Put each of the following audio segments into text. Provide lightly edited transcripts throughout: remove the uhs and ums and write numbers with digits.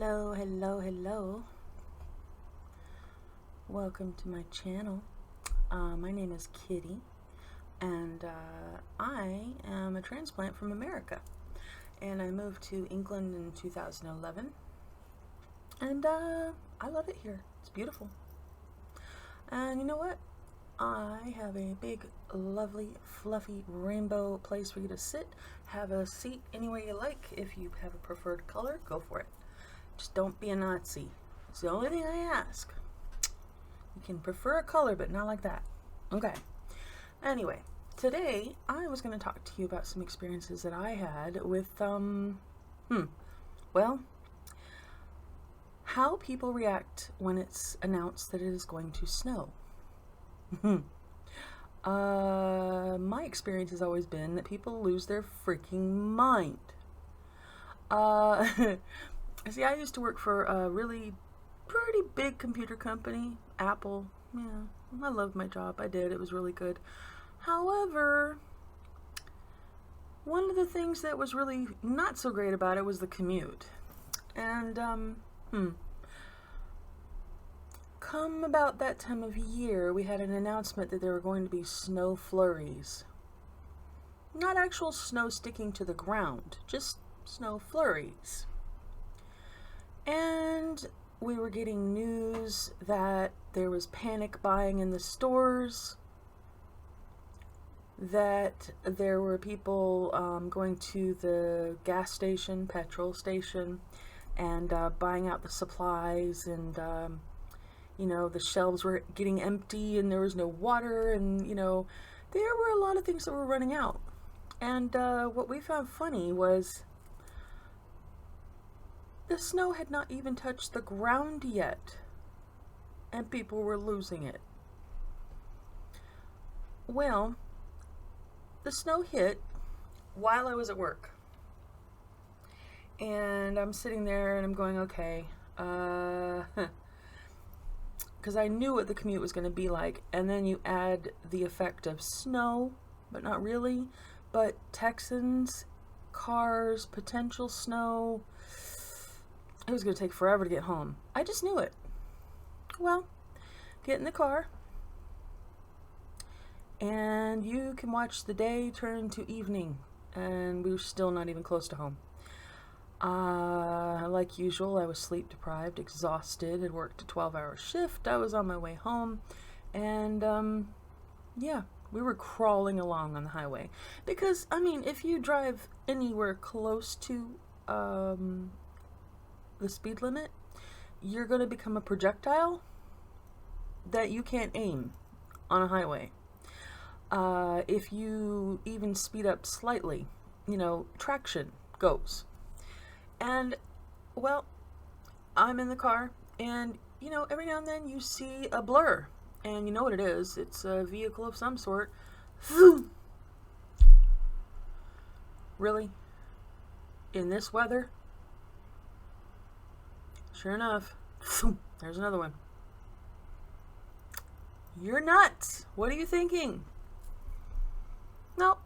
Hello, hello, hello. Welcome to my channel. My name is Kitty, and I am a transplant from America. And I moved to England in 2011. And I love it here. It's beautiful. And you know what? I have a big, lovely, fluffy rainbow place for you to sit. Have a seat anywhere you like. If you have a preferred color, go for it. Just don't be a Nazi. It's the only thing I ask. You can prefer a color, but not like that. Okay. Anyway, today I was going to talk to you about some experiences that I had with, well, how people react when it's announced that it is going to snow. My experience has always been that people lose their freaking mind. See, I used to work for a really pretty big computer company, Apple. Yeah, I loved my job. I did. It was really good. However, one of the things that was really not so great about it was the commute. And, come about that time of year, we had an announcement that there were going to be snow flurries. Not actual snow sticking to the ground, just snow flurries. And we were getting news that there was panic buying in the stores, that there were people going to the gas station, petrol station, and buying out the supplies, and you know, the shelves were getting empty and there was no water, and you know, there were a lot of things that were running out. And what we found funny was the snow had not even touched the ground yet, and people were losing it. Well, the snow hit while I was at work. And I'm sitting there and I'm going, okay, because I knew what the commute was going to be like. And then you add the effect of snow, but not really. But Texans, cars, potential snow. It was going to take forever to get home. I just knew it. Well, get in the car, and you can watch the day turn to evening, and we were still not even close to home. Like usual, I was sleep deprived, exhausted, had worked a 12-hour shift. I was on my way home, and yeah, we were crawling along on the highway. Because, I mean, if you drive anywhere close to the speed limit, you're going to become a projectile that you can't aim on a highway. If you even speed up slightly, you know, traction goes. And, well, I'm in the car, and, you know, every now and then you see a blur, and you know what it is. It's a vehicle of some sort. Really? In this weather? Sure enough, there's another one. You're nuts. What are you thinking? Nope,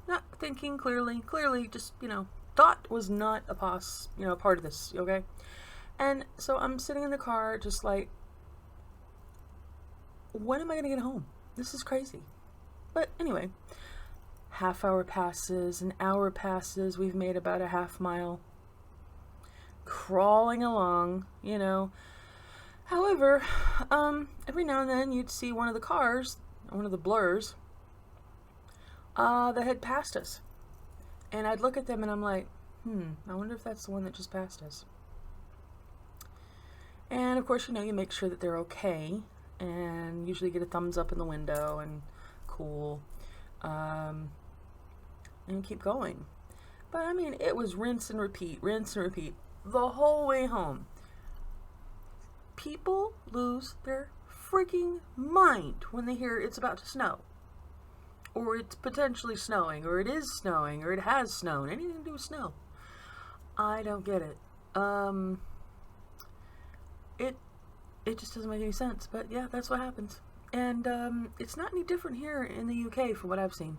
not thinking clearly. Clearly, just, you know, thought was not a part of this, okay? And so I'm sitting in the car just like, when am I going to get home? This is crazy. But anyway, half hour passes, an hour passes, we've made about a half mile. Crawling along, you know. However, every now and then you'd see one of the cars, one of the blurs, that had passed us. And I'd look at them and I'm like, I wonder if that's the one that just passed us. And of course, you know, you make sure that they're okay, and usually get a thumbs up in the window and cool, and keep going. But I mean, it was rinse and repeat the whole way home. People lose their freaking mind when they hear it's about to snow, or it's potentially snowing, or it is snowing, or it has snowed. Anything to do with snow. I don't get it. It just doesn't make any sense. But yeah, that's what happens. And it's not any different here in the UK from what I've seen.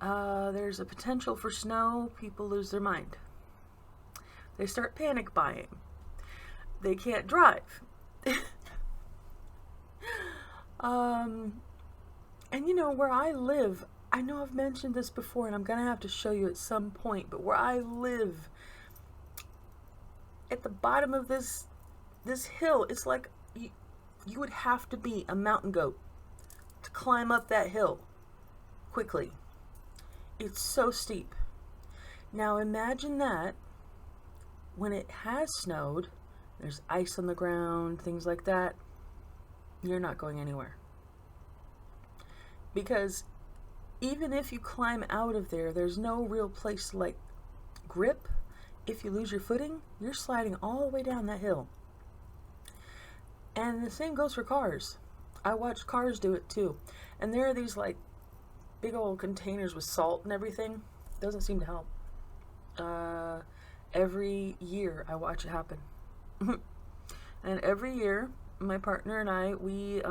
There's a potential for snow. People lose their mind. They start panic buying. They can't drive. And you know, where I live, I know I've mentioned this before and I'm gonna have to show you at some point, but where I live, at the bottom of this hill, it's like you would have to be a mountain goat to climb up that hill quickly. It's so steep. Now imagine that when it has snowed, there's ice on the ground, things like that, you're not going anywhere. Because even if you climb out of there, there's no real place to like grip. If you lose your footing, you're sliding all the way down that hill. And the same goes for cars. I watch cars do it too. And there are these like big old containers with salt and everything. Doesn't seem to help. Every year I watch it happen. And every year my partner and I, we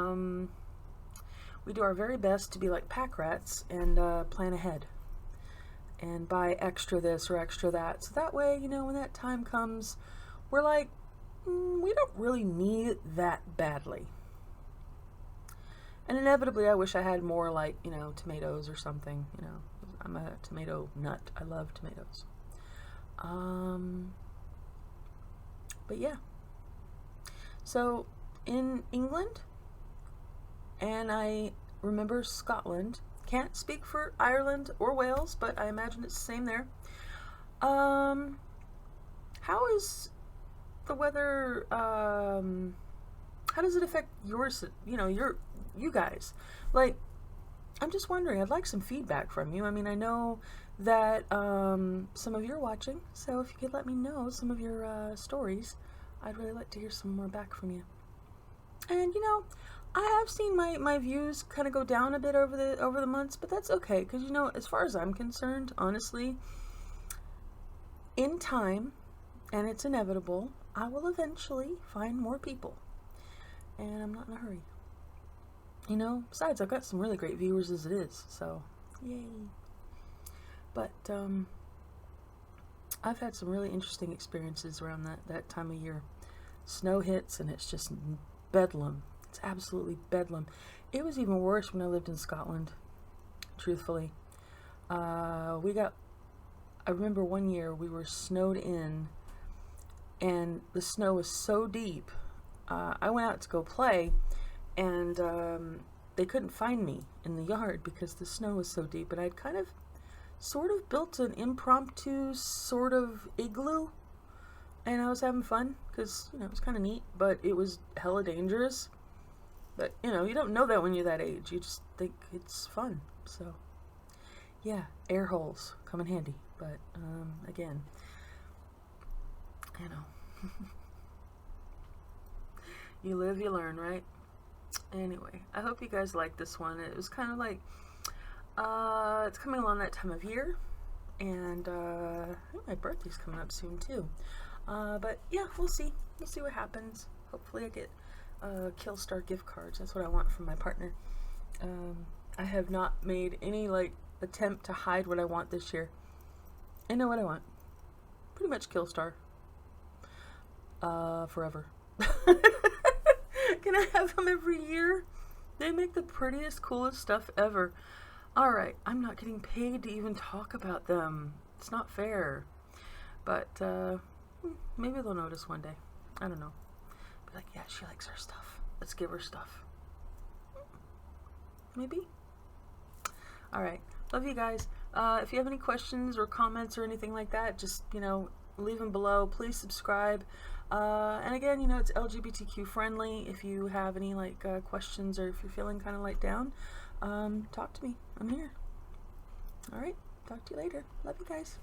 do our very best to be like pack rats and plan ahead and buy extra this or extra that. So that way, you know, when that time comes, we're like, we don't really need it that badly. And inevitably, I wish I had more like, you know, tomatoes or something. You know, I'm a tomato nut. I love tomatoes. But yeah. So in England, and I remember Scotland. Can't speak for Ireland or Wales, but I imagine it's the same there. How is the weather? How does it affect yours? You know, you guys. Like, I'm just wondering. I'd like some feedback from you. I mean, I know that some of you are watching, so if you could let me know some of your stories, I'd really like to hear some more back from you. And you know, I have seen my views kind of go down a bit over the months, but that's okay, because you know, as far as I'm concerned, honestly, in time, and it's inevitable, I will eventually find more people, and I'm not in a hurry. You know, besides, I've got some really great viewers as it is, so yay. But I've had some really interesting experiences around that time of year. Snow hits and it's just bedlam. It's absolutely bedlam. It was even worse when I lived in Scotland, truthfully. I remember one year we were snowed in and the snow was so deep. I went out to go play and they couldn't find me in the yard because the snow was so deep, and I'd sort of built an impromptu sort of igloo, and I was having fun because, you know, it was kind of neat, but it was hella dangerous. But, you know, you don't know that when you're that age. You just think it's fun. So, yeah, air holes come in handy. But, again, you know, you live, you learn, right? Anyway, I hope you guys liked this one. It was kind of like, it's coming along that time of year. And, I think my birthday's coming up soon, too. But, yeah, we'll see. We'll see what happens. Hopefully I get Killstar gift cards. That's what I want from my partner. I have not made any like attempt to hide what I want this year. I know what I want. Pretty much Killstar. Forever. Can I have them every year? They make the prettiest, coolest stuff ever. Alright, I'm not getting paid to even talk about them. It's not fair. But maybe they'll notice one day. I don't know. Like, yeah, she likes her stuff. Let's give her stuff. Maybe. Alright. Love you guys. If you have any questions or comments or anything like that, just, you know, leave them below. Please subscribe. And again, you know, it's LGBTQ friendly. If you have any, like, questions or if you're feeling kind of like down, talk to me. I'm here. Alright. Talk to you later. Love you guys.